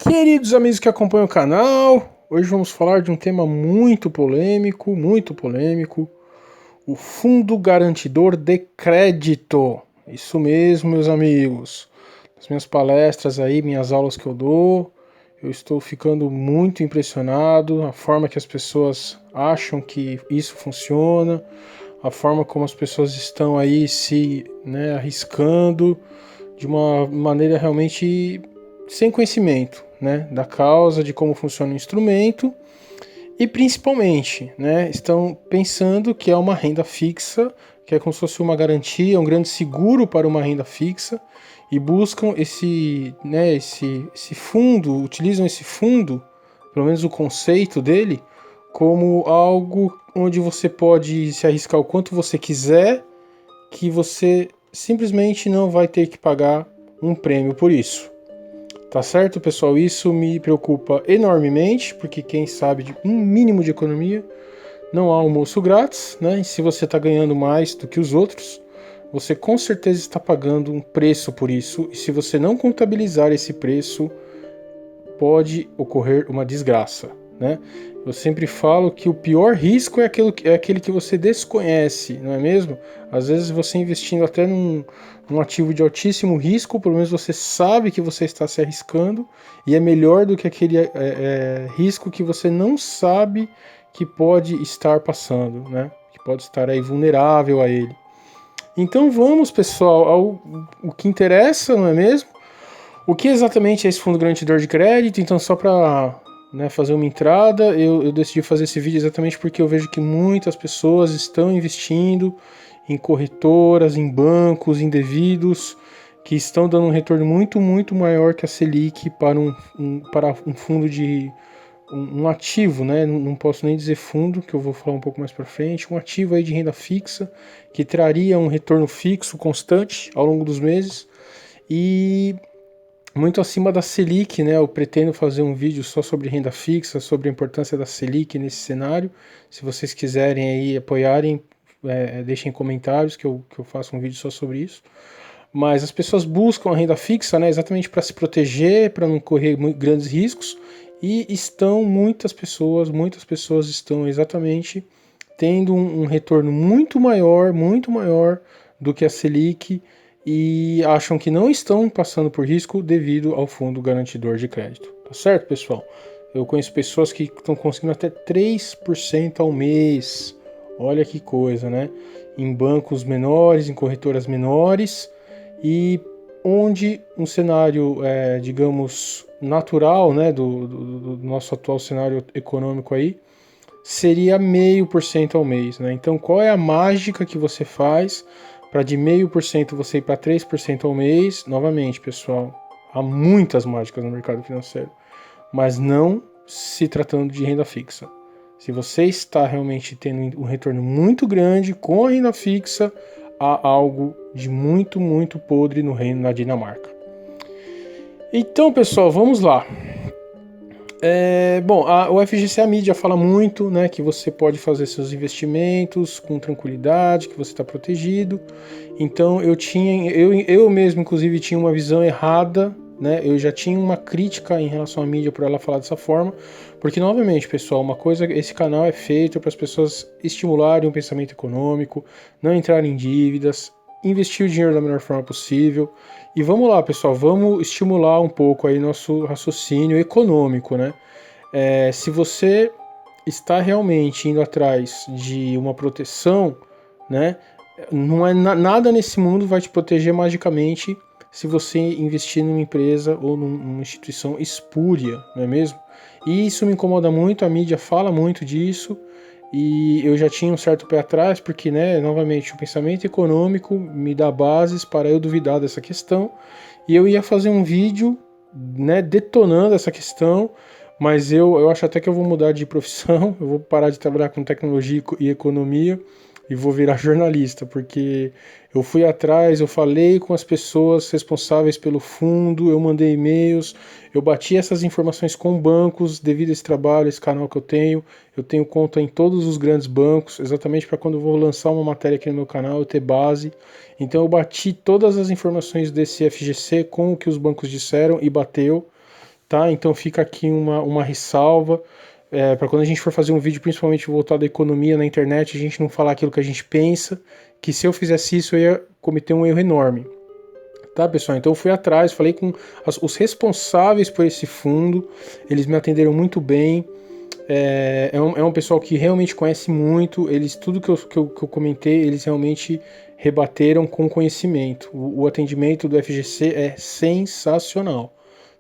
Queridos amigos que acompanham o canal, hoje vamos falar de um tema muito polêmico, o Fundo Garantidor de Crédito. Isso mesmo, meus amigos. Nas minhas palestras aí, minhas aulas que eu dou, eu estou ficando muito impressionado, a forma que as pessoas acham que isso funciona, a forma como as pessoas estão aí se arriscando de uma maneira realmente sem conhecimento, da causa, de como funciona o instrumento e principalmente, estão pensando que é uma renda fixa, que é como se fosse uma garantia, um grande seguro para uma renda fixa e buscam esse fundo, utilizam esse fundo, pelo menos o conceito dele, como algo onde você pode se arriscar o quanto você quiser, que você simplesmente não vai ter que pagar um prêmio por isso. Tá certo, pessoal? Isso me preocupa enormemente, porque quem sabe de um mínimo de economia, não há almoço grátis, E se você está ganhando mais do que os outros, você com certeza está pagando um preço por isso, e se você não contabilizar esse preço, pode ocorrer uma desgraça, Eu sempre falo que o pior risco é aquele que você desconhece, não é mesmo? Às vezes você investindo até num ativo de altíssimo risco, pelo menos você sabe que você está se arriscando, e é melhor do que aquele risco que você não sabe que pode estar passando, Que pode estar aí vulnerável a ele. Então vamos, pessoal, ao que interessa, não é mesmo? O que exatamente é esse fundo garantidor de crédito? Então, só para fazer uma entrada, eu decidi fazer esse vídeo exatamente porque eu vejo que muitas pessoas estão investindo em corretoras, em bancos indevidos, que estão dando um retorno muito maior que a Selic para um fundo de um ativo, Não posso nem dizer fundo, que eu vou falar um pouco mais para frente, um ativo aí de renda fixa que traria um retorno fixo constante ao longo dos meses e muito acima da Selic, Eu pretendo fazer um vídeo só sobre renda fixa, sobre a importância da Selic nesse cenário. Se vocês quiserem aí apoiarem, deixem comentários que eu faço um vídeo só sobre isso. Mas as pessoas buscam a renda fixa, exatamente para se proteger, para não correr grandes riscos. E muitas pessoas estão exatamente tendo um retorno muito maior do que a Selic, e acham que não estão passando por risco devido ao fundo garantidor de crédito. Tá certo, pessoal? Eu conheço pessoas que estão conseguindo até 3% ao mês. Olha que coisa, Em bancos menores, em corretoras menores, e onde um cenário, digamos, natural, do nosso atual cenário econômico aí, seria 0,5% ao mês, Então, qual é a mágica que você faz para de 0,5% você ir para 3% ao mês? Novamente, pessoal, há muitas mágicas no mercado financeiro, mas não se tratando de renda fixa. Se você está realmente tendo um retorno muito grande com a renda fixa, há algo de muito podre no reino da Dinamarca. Então, pessoal, vamos lá. O FGC, a mídia fala muito, que você pode fazer seus investimentos com tranquilidade, que você está protegido. Então eu mesmo, inclusive, tinha uma visão errada, Eu já tinha uma crítica em relação à mídia por ela falar dessa forma, porque, novamente, pessoal, esse canal é feito para as pessoas estimularem o pensamento econômico, não entrarem em dívidas, investir o dinheiro da melhor forma possível. E vamos lá, pessoal, vamos estimular um pouco aí nosso raciocínio econômico, se você está realmente indo atrás de uma proteção, não é nada nesse mundo vai te proteger magicamente se você investir numa empresa ou numa instituição espúria, não é mesmo? E isso me incomoda muito, a mídia fala muito disso, e eu já tinha um certo pé atrás, porque, novamente, o pensamento econômico me dá bases para eu duvidar dessa questão, e eu ia fazer um vídeo, detonando essa questão, mas eu acho até que eu vou mudar de profissão, eu vou parar de trabalhar com tecnologia e economia e vou virar jornalista, porque eu fui atrás, eu falei com as pessoas responsáveis pelo fundo, eu mandei e-mails, eu bati essas informações com bancos devido a esse trabalho, esse canal que eu tenho conta em todos os grandes bancos, exatamente para quando eu vou lançar uma matéria aqui no meu canal eu ter base. Então eu bati todas as informações desse FGC com o que os bancos disseram e bateu. tá? Então fica aqui uma ressalva, para quando a gente for fazer um vídeo principalmente voltado à economia na internet, a gente não falar aquilo que a gente pensa, que se eu fizesse isso eu ia cometer um erro enorme. Tá, pessoal? Então eu fui atrás, falei com os responsáveis por esse fundo, eles me atenderam muito bem. É um pessoal que realmente conhece muito, eles tudo que eu comentei, eles realmente rebateram com conhecimento. O atendimento do FGC é sensacional,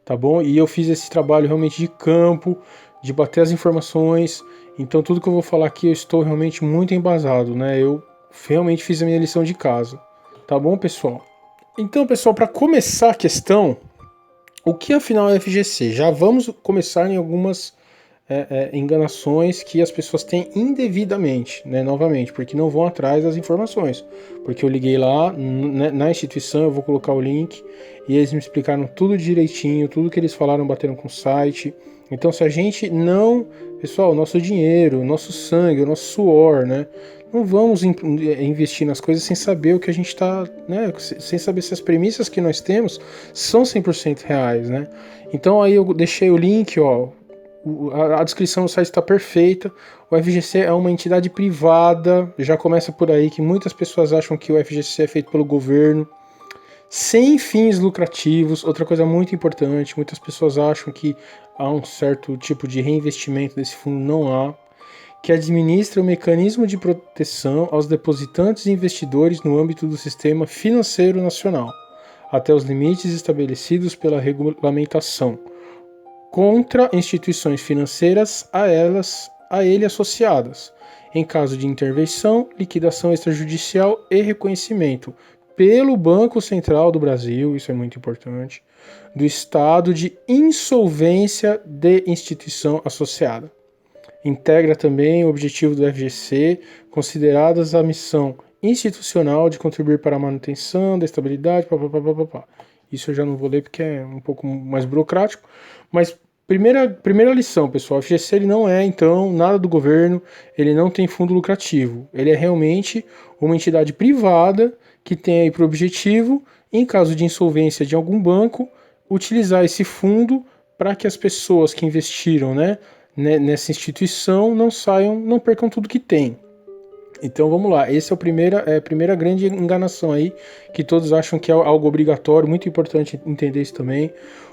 tá bom? E eu fiz esse trabalho realmente de campo, de bater as informações, então tudo que eu vou falar aqui eu estou realmente muito embasado, né? Eu realmente fiz a minha lição de casa, tá bom, pessoal? Então, pessoal, para começar a questão, o que afinal é FGC? Já vamos começar em algumas enganações que as pessoas têm indevidamente, né, novamente, porque não vão atrás das informações. Porque eu liguei lá na instituição, eu vou colocar o link, e eles me explicaram tudo direitinho, tudo que eles falaram bateram com o site. Então, se a gente não... Pessoal, nosso dinheiro, nosso sangue, nosso suor, né? Não vamos investir nas coisas sem saber o que a gente está, né? Sem saber se as premissas que nós temos são 100% reais, né? Então aí eu deixei o link, ó, a descrição do site está perfeita. O FGC é uma entidade privada, já começa por aí que muitas pessoas acham que o FGC é feito pelo governo, sem fins lucrativos. Outra coisa muito importante, muitas pessoas acham que há um certo tipo de reinvestimento desse fundo, não há, que administra o mecanismo de proteção aos depositantes e investidores no âmbito do sistema financeiro nacional, até os limites estabelecidos pela regulamentação, contra instituições financeiras a ele associadas, em caso de intervenção, liquidação extrajudicial e reconhecimento pelo Banco Central do Brasil, isso é muito importante, do estado de insolvência de instituição associada. Integra também o objetivo do FGC, consideradas a missão institucional de contribuir para a manutenção da estabilidade, papapá. Isso eu já não vou ler porque é um pouco mais burocrático, mas primeira lição, pessoal, o FGC ele não é, então, nada do governo, ele não tem fundo lucrativo, ele é realmente uma entidade privada que tem aí por objetivo, em caso de insolvência de algum banco, utilizar esse fundo para que as pessoas que investiram, né, nessa instituição não percam tudo que tem. Então vamos lá, esse é a primeira grande enganação aí, que todos acham que é algo obrigatório, muito importante entender isso também.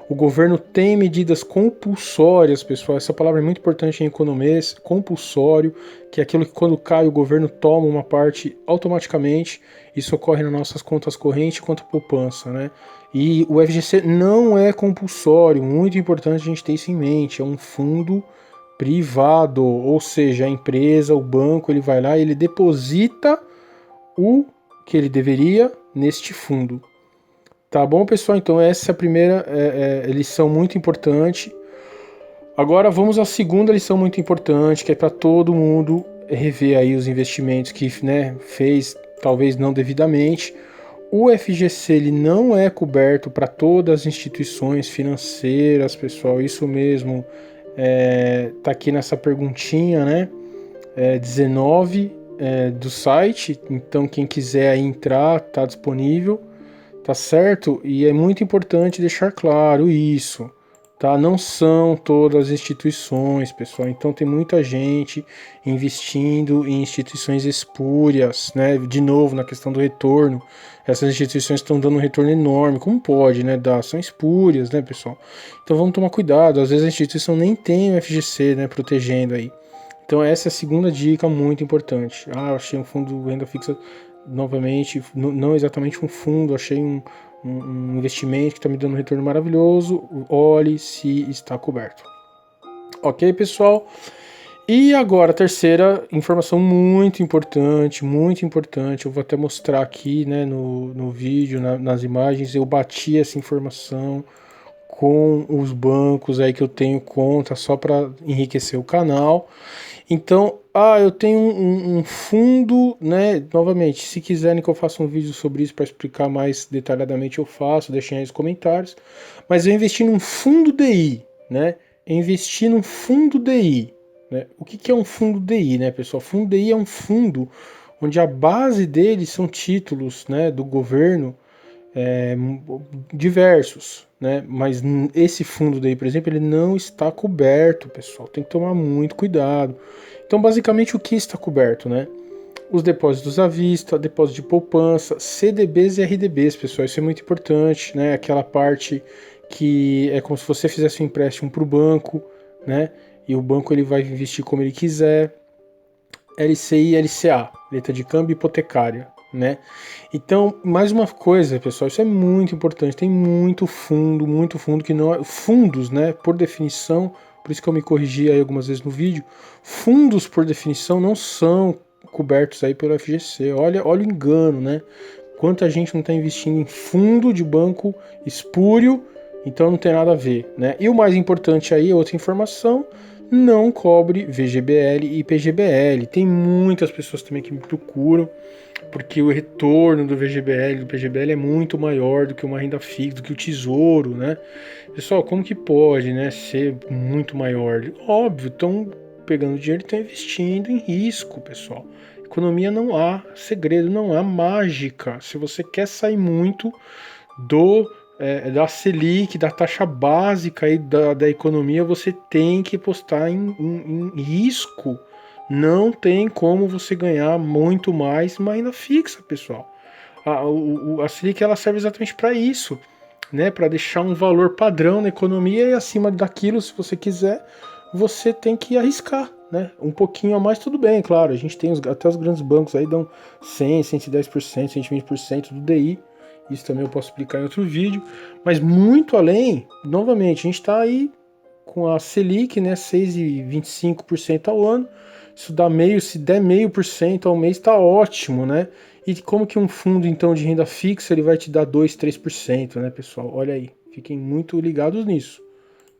O governo tem medidas compulsórias, pessoal, essa palavra é muito importante em economia, compulsório, que é aquilo que quando cai o governo toma uma parte automaticamente, isso ocorre nas nossas contas correntes e conta poupança, né? E o FGC não é compulsório, muito importante a gente ter isso em mente, é um fundo privado, ou seja, a empresa, o banco, ele vai lá e ele deposita o que ele deveria neste fundo. Tá bom, pessoal? Então essa é a primeira lição muito importante. Agora vamos à segunda lição muito importante, que é para todo mundo rever aí os investimentos que, né, fez, talvez não devidamente. O FGC ele não é coberto para todas as instituições financeiras, pessoal, isso mesmo. Tá aqui nessa perguntinha, né? 19 do site, então quem quiser aí entrar, tá disponível, tá certo? E é muito importante deixar claro isso, tá? Não são todas as instituições, pessoal, então tem muita gente investindo em instituições espúrias, né? De novo, na questão do retorno, essas instituições estão dando um retorno enorme, como pode, né? São espúrias, né, pessoal? Então vamos tomar cuidado, às vezes a instituição nem tem o FGC, né, protegendo aí. Então essa é a segunda dica muito importante. Eu achei um fundo renda fixa, novamente, não exatamente um fundo, achei um investimento que está me dando um retorno maravilhoso, olhe se está coberto. Ok, pessoal? E agora, a terceira informação muito importante, eu vou até mostrar aqui, né, no vídeo, nas imagens, eu bati essa informação com os bancos aí que eu tenho conta, só para enriquecer o canal. Então, eu tenho um fundo, né, novamente, se quiserem que eu faça um vídeo sobre isso para explicar mais detalhadamente, eu faço, deixem aí nos comentários, mas eu investi num fundo DI, né, né? O que é um fundo DI, né, pessoal? Fundo DI é um fundo onde a base dele são títulos, né, do governo diversos, né? Mas esse fundo daí, por exemplo, ele não está coberto, pessoal. Tem que tomar muito cuidado. Então, basicamente, o que está coberto, né? Os depósitos à vista, depósito de poupança, CDBs e RDBs, pessoal. Isso é muito importante, né? Aquela parte que é como se você fizesse um empréstimo para o banco, né? E o banco ele vai investir como ele quiser. LCI e LCA, letra de câmbio hipotecária, né? Então, mais uma coisa, pessoal, isso é muito importante. Tem muito fundo que não é, fundos, né? Por definição, por isso que eu me corrigi aí algumas vezes no vídeo. Fundos, por definição, não são cobertos aí pelo FGC. Olha o engano, né? Quanta gente não está investindo em fundo de banco espúrio, então não tem nada a ver, né? E o mais importante aí, outra informação, não cobre VGBL e PGBL. Tem muitas pessoas também que me procuram, porque o retorno do VGBL e do PGBL é muito maior do que uma renda fixa, do que o tesouro, né? Pessoal, como que pode, né, ser muito maior? Óbvio, estão pegando dinheiro e estão investindo em risco, pessoal. Economia não há segredo, não há mágica. Se você quer sair muito da Selic, da taxa básica aí da economia, você tem que postar em risco. Não tem como você ganhar muito mais uma renda fixa, pessoal. A Selic ela serve exatamente para isso, né? Para deixar um valor padrão na economia e acima daquilo, se você quiser, você tem que arriscar, né? Um pouquinho a mais, tudo bem, claro. A gente tem até os grandes bancos aí dão 100, 110%, 120% do DI. Isso também eu posso explicar em outro vídeo. Mas muito além, novamente, a gente está aí com a Selic, né, 6,25% ao ano. Isso dá se der 0,5% ao mês, está ótimo, né? E como que um fundo, então, de renda fixa, ele vai te dar 2, 3%, né, pessoal? Olha aí, fiquem muito ligados nisso,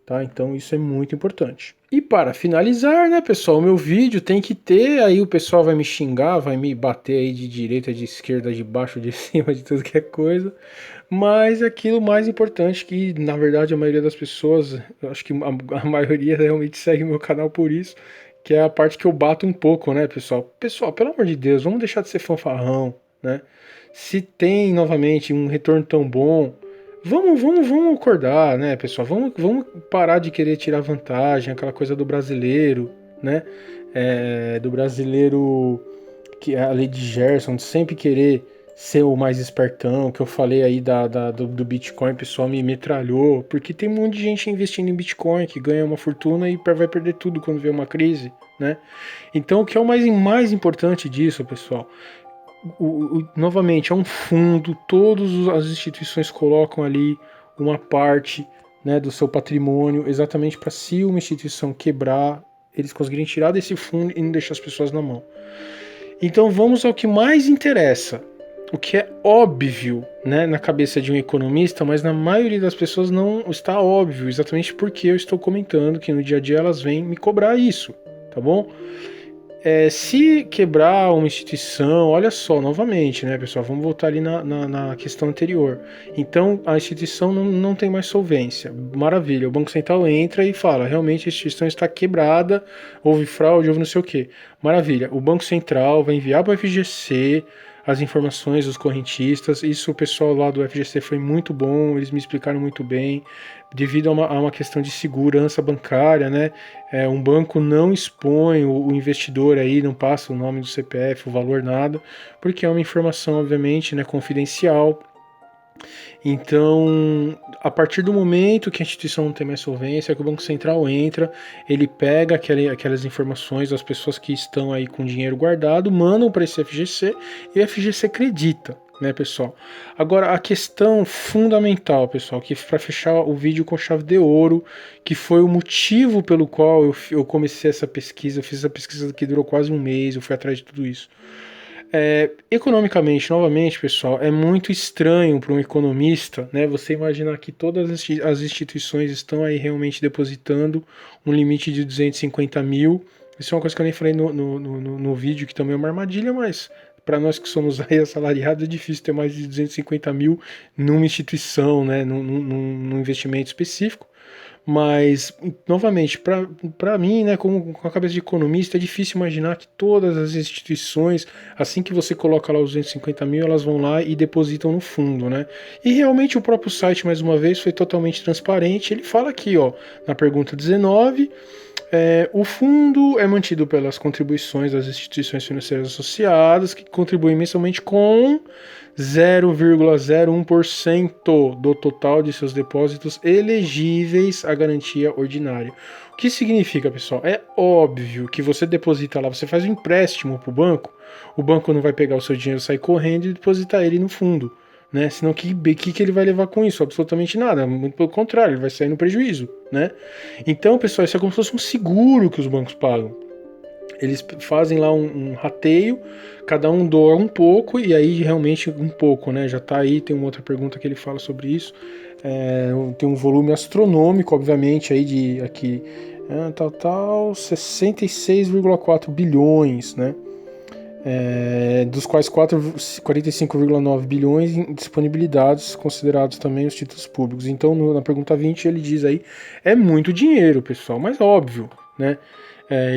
tá? Então, isso é muito importante. E para finalizar, né, pessoal, o meu vídeo tem que ter, aí o pessoal vai me xingar, vai me bater aí de direita, de esquerda, de baixo, de cima, de tudo que é coisa, mas é aquilo mais importante que, na verdade, a maioria das pessoas, eu acho que a maioria realmente segue meu canal por isso, que é a parte que eu bato um pouco, né, pessoal? Pessoal, pelo amor de Deus, vamos deixar de ser fanfarrão, né? Se tem, novamente, um retorno tão bom, vamos acordar, né, pessoal? Vamos parar de querer tirar vantagem, aquela coisa do brasileiro, né? Do brasileiro, que é a lei de Gerson, de sempre querer ser o mais espertão, que eu falei aí do Bitcoin, o pessoal me metralhou, porque tem um monte de gente investindo em Bitcoin que ganha uma fortuna e vai perder tudo quando vê uma crise, né? Então, o que é o mais importante disso, pessoal? Novamente, é um fundo, todas as instituições colocam ali uma parte, né, do seu patrimônio, exatamente para, se uma instituição quebrar, eles conseguirem tirar desse fundo e não deixar as pessoas na mão. Então vamos ao que mais interessa, o que é óbvio, né, na cabeça de um economista, mas na maioria das pessoas não está óbvio, exatamente porque eu estou comentando que no dia a dia elas vêm me cobrar isso, tá bom? Se quebrar uma instituição, olha só, novamente, né, pessoal, vamos voltar ali na questão anterior. Então, a instituição não tem mais solvência. Maravilha, o Banco Central entra e fala, realmente a instituição está quebrada, houve fraude, houve não sei o quê. Maravilha, o Banco Central vai enviar para o FGC as informações dos correntistas. Isso, o pessoal lá do FGC foi muito bom, eles me explicaram muito bem, devido a uma questão de segurança bancária, né? Um banco não expõe o investidor aí, não passa o nome do CPF, o valor, nada, porque é uma informação, obviamente, né, confidencial. Então, a partir do momento que a instituição não tem mais solvência, que o Banco Central entra, ele pega aquelas informações das pessoas que estão aí com dinheiro guardado, mandam para esse FGC e o FGC acredita, né, pessoal? Agora, a questão fundamental, pessoal, que para fechar o vídeo com chave de ouro, que foi o motivo pelo qual eu comecei essa pesquisa, eu fiz essa pesquisa que durou quase um mês, eu fui atrás de tudo isso. Economicamente, novamente, pessoal, é muito estranho para um economista, né, você imaginar que todas as instituições estão aí realmente depositando um limite de 250 mil. Isso é uma coisa que eu nem falei no vídeo, que também é uma armadilha, mas para nós que somos aí assalariados é difícil ter mais de 250 mil numa instituição, né, num investimento específico. Mas, novamente, para mim, né, com a cabeça de economista, é difícil imaginar que todas as instituições, assim que você coloca lá os 250 mil, elas vão lá e depositam no fundo, né? E realmente o próprio site, mais uma vez, foi totalmente transparente. Ele fala aqui, ó, na pergunta 19, o fundo é mantido pelas contribuições das instituições financeiras associadas, que contribuem mensalmente com 0,01% do total de seus depósitos elegíveis à garantia ordinária. O que significa, pessoal? É óbvio que você deposita lá, você faz um empréstimo para o banco não vai pegar o seu dinheiro, sair correndo e depositar ele no fundo. Né? Senão que ele vai levar com isso? Absolutamente nada, muito pelo contrário, ele vai sair no prejuízo, né? Então, pessoal, isso é como se fosse um seguro que os bancos pagam. Eles fazem lá um rateio, cada um doa um pouco, e aí realmente um pouco, né? Já tá aí, tem uma outra pergunta que ele fala sobre isso. Tem um volume astronômico, obviamente, aí de aqui, 66,4 bilhões, né? Dos quais 45,9 bilhões em disponibilidades, considerados também os títulos públicos. Então, na pergunta 20, ele diz aí, é muito dinheiro, pessoal, mas óbvio, né?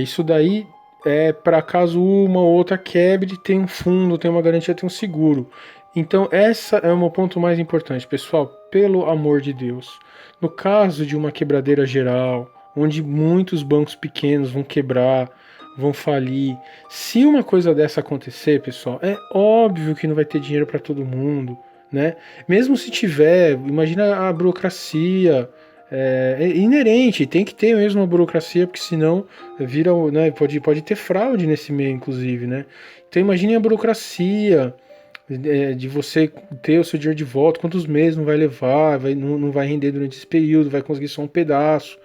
Isso daí é para caso uma ou outra quebre, tem um fundo, tem uma garantia, tem um seguro. Então, essa é o meu ponto mais importante, pessoal, pelo amor de Deus. No caso de uma quebradeira geral, onde muitos bancos pequenos vão quebrar, vão falir. Se uma coisa dessa acontecer, pessoal, é óbvio que não vai ter dinheiro para todo mundo, né? Mesmo se tiver, imagina a burocracia. É inerente, tem que ter mesmo a burocracia, porque senão vira, né, pode ter fraude nesse meio, inclusive, né? Então imagine a burocracia de você ter o seu dinheiro de volta, quantos meses não vai levar, não vai render durante esse período, vai conseguir só um pedaço.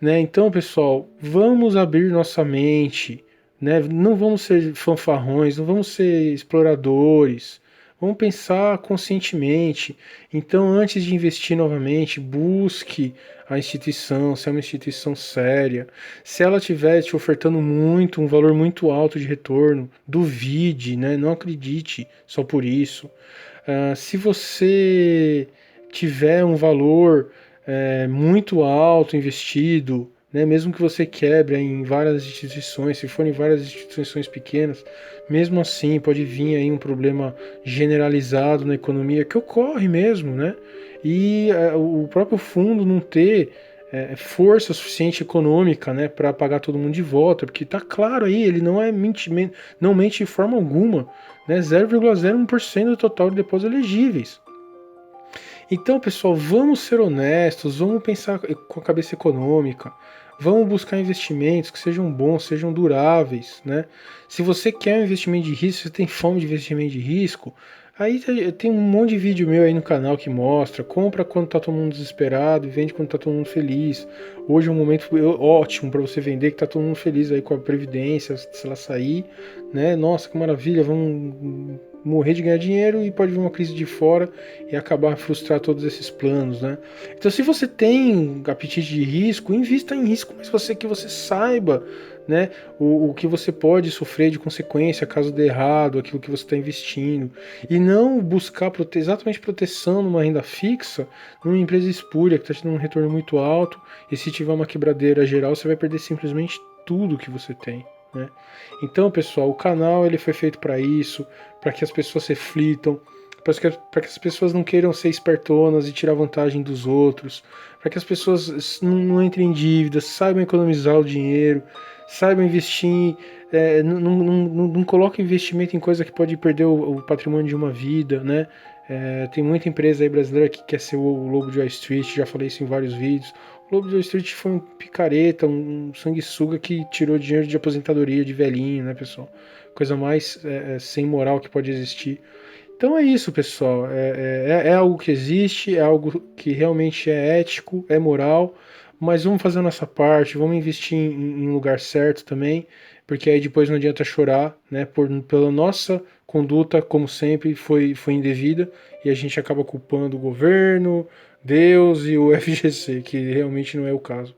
Né? Então, pessoal, vamos abrir nossa mente, né? Não vamos ser fanfarrões, não vamos ser exploradores, vamos pensar conscientemente. Então, antes de investir novamente, busque a instituição, se é uma instituição séria. Se ela estiver te ofertando muito, um valor muito alto de retorno, duvide, né? Não acredite só por isso. Se você tiver um valor muito alto investido, né, mesmo que você quebre em várias instituições, se forem várias instituições pequenas, mesmo assim pode vir aí um problema generalizado na economia, que ocorre mesmo, né? E o próprio fundo não ter força suficiente econômica, né, para pagar todo mundo de volta, porque tá claro aí, ele não não mente de forma alguma, né, 0,01% do total de depósitos elegíveis. Então, pessoal, vamos ser honestos, vamos pensar com a cabeça econômica, vamos buscar investimentos que sejam bons, sejam duráveis, né? Se você quer um investimento de risco, você tem fome de investimento de risco, aí tem um monte de vídeo meu aí no canal que mostra, compra quando tá todo mundo desesperado e vende quando tá todo mundo feliz. Hoje é um momento ótimo para você vender, que tá todo mundo feliz aí com a previdência, se ela sair, né? Nossa, que maravilha, vamos morrer de ganhar dinheiro e pode vir uma crise de fora e acabar frustrar todos esses planos, né? Então, se você tem apetite de risco, invista em risco, mas que você saiba, né, o que você pode sofrer de consequência caso dê errado aquilo que você está investindo, e não buscar exatamente proteção numa renda fixa, numa empresa espúria que está te dando um retorno muito alto, e se tiver uma quebradeira geral, você vai perder simplesmente tudo que você tem. Né? Então, pessoal, o canal ele foi feito para isso, para que as pessoas reflitam, para que as pessoas não queiram ser espertonas e tirar vantagem dos outros, para que as pessoas não entrem em dívidas, saibam economizar o dinheiro, saibam investir, não coloquem investimento em coisa que pode perder o patrimônio de uma vida, né? Tem muita empresa aí brasileira que quer ser o Lobo de Wall Street, já falei isso em vários vídeos. O Lobo de Wall Street foi um picareta, um sanguessuga que tirou dinheiro de aposentadoria de velhinho, né, pessoal? Coisa mais sem moral que pode existir. Então é isso, pessoal. É algo que existe, é algo que realmente é ético, é moral, mas vamos fazer a nossa parte, vamos investir em lugar certo também, porque aí depois não adianta chorar, né? Pela nossa conduta, como sempre, foi indevida e a gente acaba culpando o governo, Deus e o FGC, que realmente não é o caso.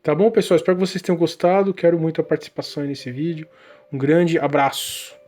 Tá bom, pessoal? Espero que vocês tenham gostado. Quero muito a participação aí nesse vídeo. Um grande abraço.